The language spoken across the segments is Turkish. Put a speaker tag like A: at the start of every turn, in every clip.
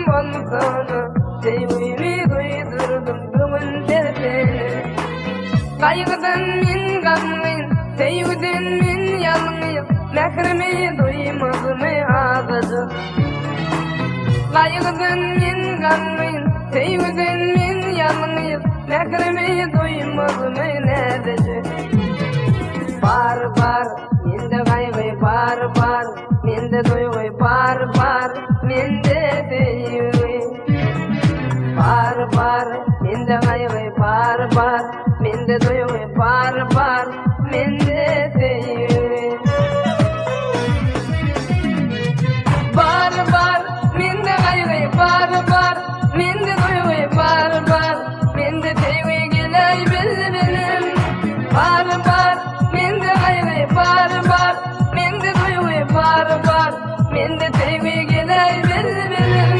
A: bolsana, sevgimi duydurdum bugün terpeni. Kaygıdan min gamlıyım, sevgiden min yalnıyım, mehrimi duymadım ağzı. Kaygıdan min gamlıyım, sevgiden min yalnıyım, mehrimi duymadım nedeci. Bar bar, mende kaygı bar bar, mende duygu bar bar, mende sevgi. Bar bar, mende kaygı bar bar, mende duygu bar bar, mende sevgi. Bar bar, mende kaygı bar bar, mende duygu bar bar, mende sevgi gilay bilbilim. Bar bar, mende kaygı bar bar, mende duygu bar bar, mende sevgi gilay bilbilim.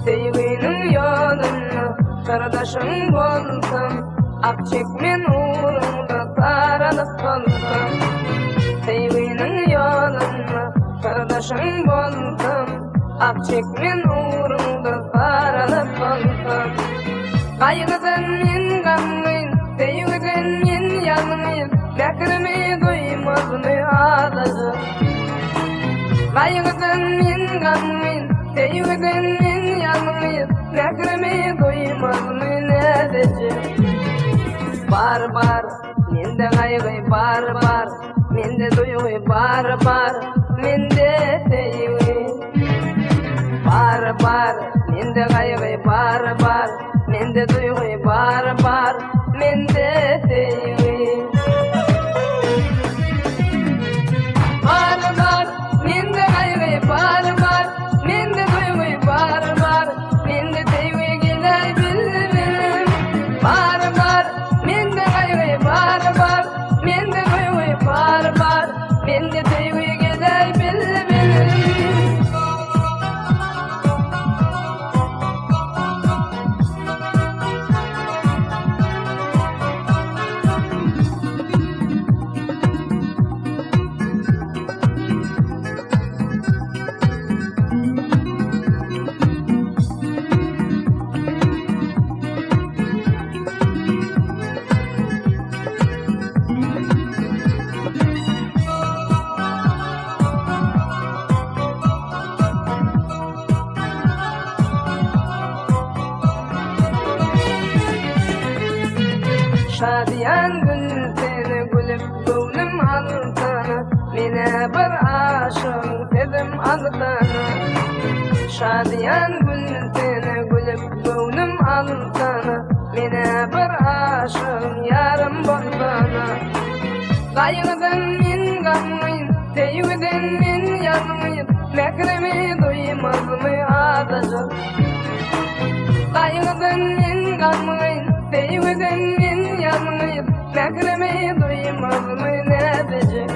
A: Sevginin yoluna kardeşim bolsam, ak çekmen uğrunda sarılıp kalsam. Sevginin yoluna kardeşim bolsam, ak çekmen uğrunda sarılıp kalsam. Kaygıdan min gamlıyım, sevgiden min yalnıyım, mehrimi duymazım ağzı. Kaygıdan min gamlıyım, sevgiden min yalnıyım, mehrimi duymazım nedeci. Bar bar, mende kaygı bar bar, mende duygu bar bar, mende sevgi. Bar bar, mende kaygı bar bar, mende duygu bar bar, mende sevgi. Bar bar, mende kaygı bar bar, mende duygu bar bar, mende sevgi gilay bilbilim. Bar bar, mende kaygı bar bar, mende duygu bar bar, mende sevgi gilay bilbilim. Şadiyan gülsene gülüp gönlüm altana, mine bir aşık dedim altana. Şadiyan gülsene gülüp gönlüm altana, mine bir aşık yarım bolsana. Kaygıdan min gamlıyım, sevgiden min yalnıyım, mehrimi duymazım ağzı. Kaygıdan min gamlıyım, sevgiden min yalnıyım, mehrimi duymazım nedeci.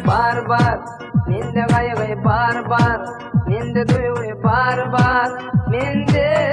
A: Bar bar, mende kaygı bar bar, mende duygu bar bar, mende